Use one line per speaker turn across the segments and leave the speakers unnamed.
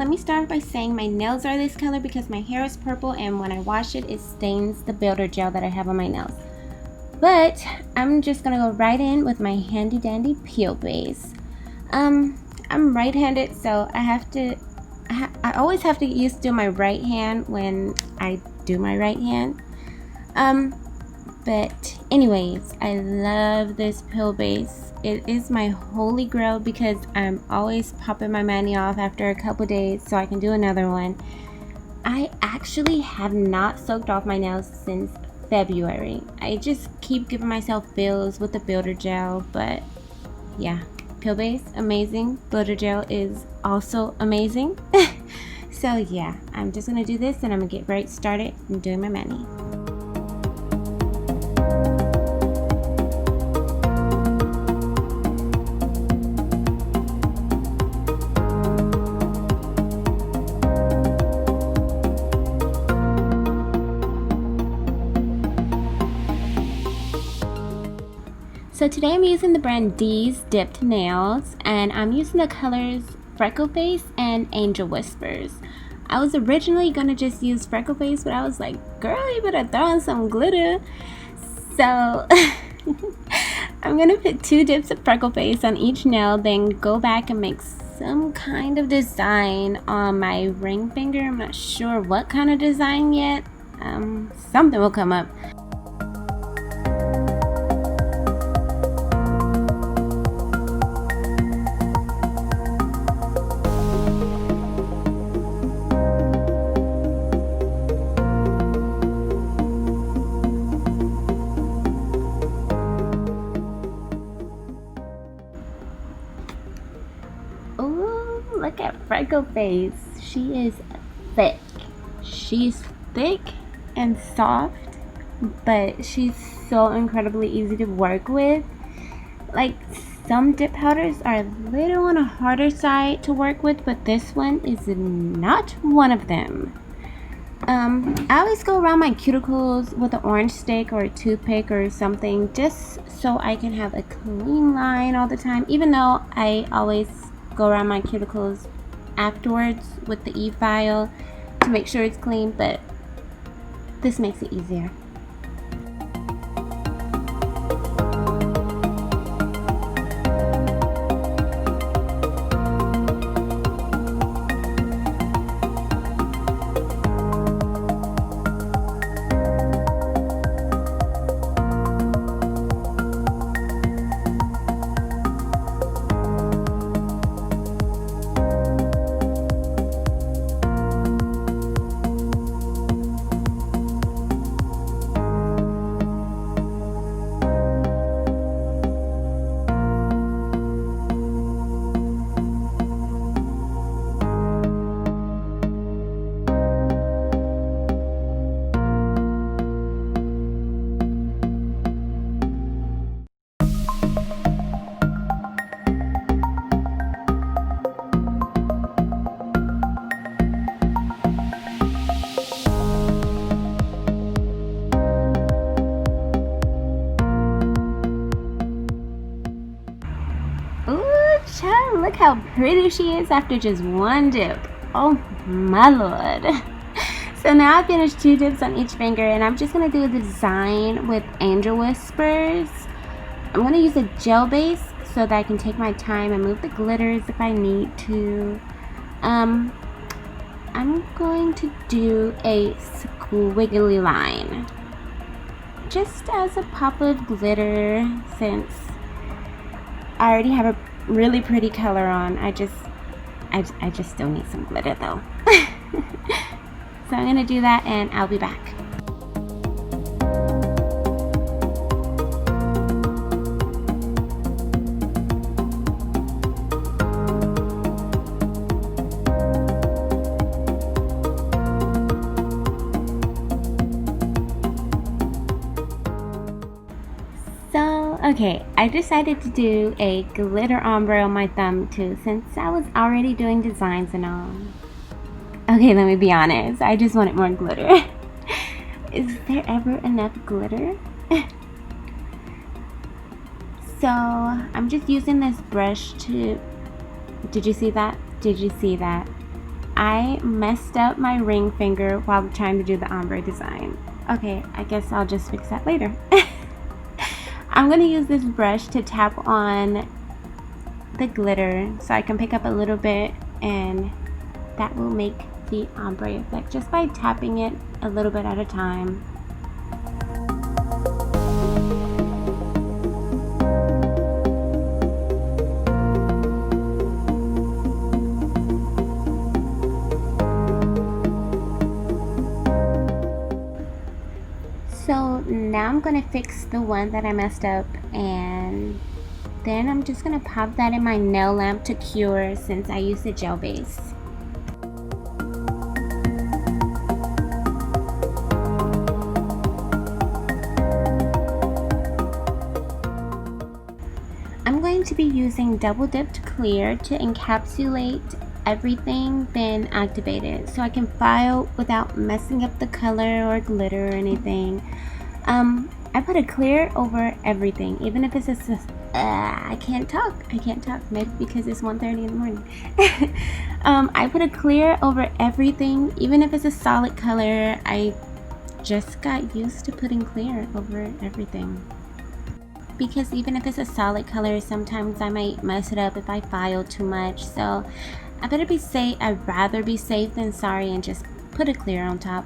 let me start by saying my nails are this color because my hair is purple, and when I wash it, it stains the builder gel that I have on my nails. But I'm just gonna go right in with my handy dandy peel base. I'm right-handed, so I always have to do my right hand when I do my right hand. But anyways, I love this peel base. It is my holy grail because I'm always popping my mani off after a couple days so I can do another one. I actually have not soaked off my nails since February. I just keep giving myself bills with the builder gel, but yeah, peel base, amazing. Builder gel is also amazing. So yeah, I'm just gonna do this and I'm gonna get right started in doing my mani. So today I'm using the brand Dipp'd nails, and I'm using the colors Freckle Face and Angel Whispers. I was originally gonna just use Freckle Face, but I was like, girl, you better throw in some glitter. So I'm gonna put 2 dips of Freckle Face on each nail, then go back and make some kind of design on my ring finger. I'm not sure what kind of design yet. Something will come up. Ooh, look at Freckle Face. She is thick. She's thick and soft, but she's so incredibly easy to work with. Like, some dip powders are a little on a harder side to work with, but this one is not one of them. I always go around my cuticles with an orange stick or a toothpick or something just so I can have a clean line all the time, even though I always go around my cuticles afterwards with the e-file to make sure it's clean, but this makes it easier. Child, look how pretty she is after just one dip. Oh my lord. So now I finished 2 dips on each finger, and I'm just going to do a design with Angel Whispers. I'm going to use a gel base so that I can take my time and move the glitters if I need to. I'm going to do a squiggly line just as a pop of glitter, since I already have a really pretty color on. I just still need some glitter though. So I'm gonna do that and I'll be back. Okay, I decided to do a glitter ombre on my thumb too, since I was already doing designs and all. Okay, let me be honest, I just wanted more glitter. Is there ever enough glitter? So I'm just using this brush to... Did you see that? Did you see that? I messed up my ring finger while trying to do the ombre design. Okay, I guess I'll just fix that later. I'm going to use this brush to tap on the glitter so I can pick up a little bit, and that will make the ombre effect just by tapping it a little bit at a time. So now I'm going to fix the one that I messed up, and then I'm just going to pop that in my nail lamp to cure since I used a gel base. I'm going to be using double dipped clear to encapsulate everything, then activate it so I can file without messing up the color or glitter or anything. I put a clear over everything, even if it's a I can't talk, maybe because it's 1:30 in the morning. I put a clear over everything, even if it's a solid color. I just got used to putting clear over everything, because even if it's a solid color, sometimes I might mess it up if I file too much. So I better be safe. I'd rather be safe than sorry and just put a clear on top.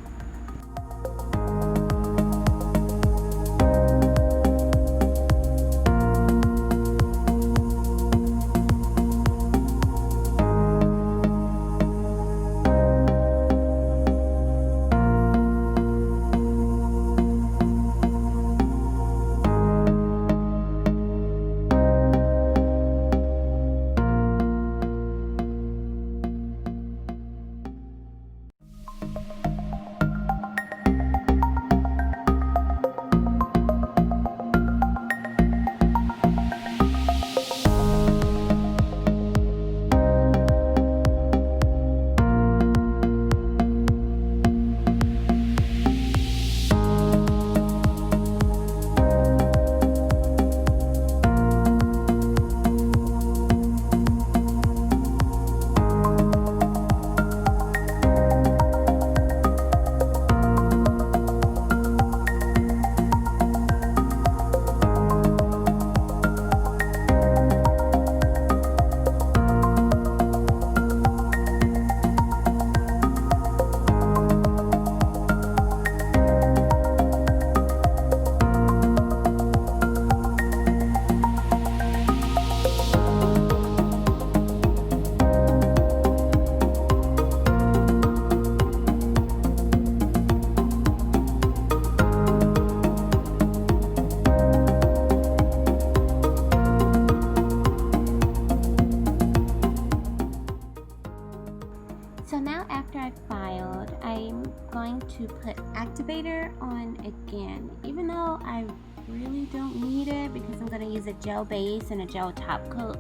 So now after I've filed, I'm going to put activator on again, even though I really don't need it because I'm going to use a gel base and a gel top coat.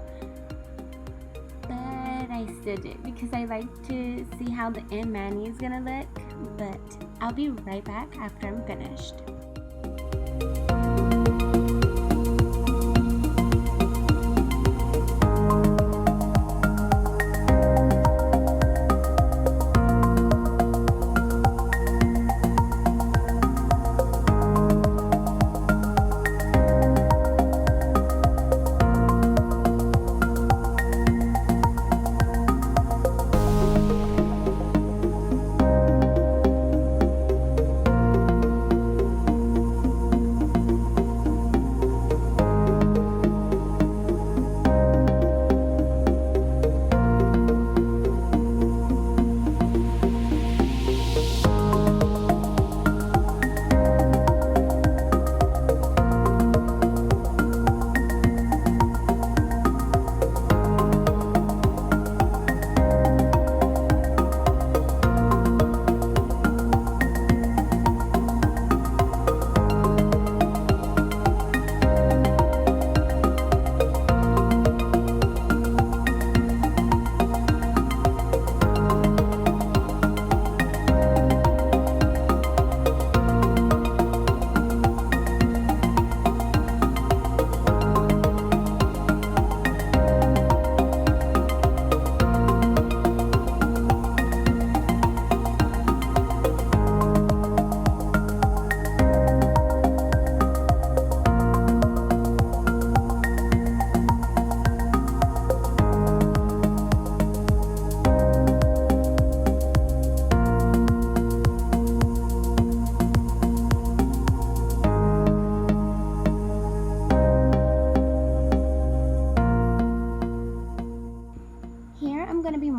But I still did because I like to see how the end mani is going to look. But I'll be right back after I'm finished.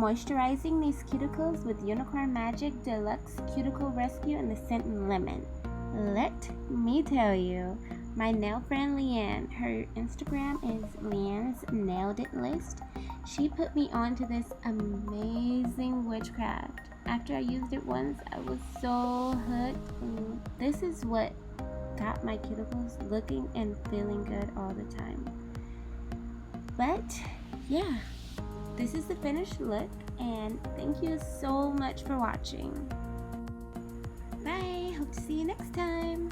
moisturizing these cuticles with Unicorn Magic Deluxe Cuticle Rescue in the scent Lemon. Let me tell you, my nail friend Leanne, her Instagram is Leanne's Nailed It List. She put me onto this amazing witchcraft. After I used it once, I was so hooked. This is what got my cuticles looking and feeling good all the time. But yeah, this is the finished look, and thank you so much for watching. Bye, hope to see you next time.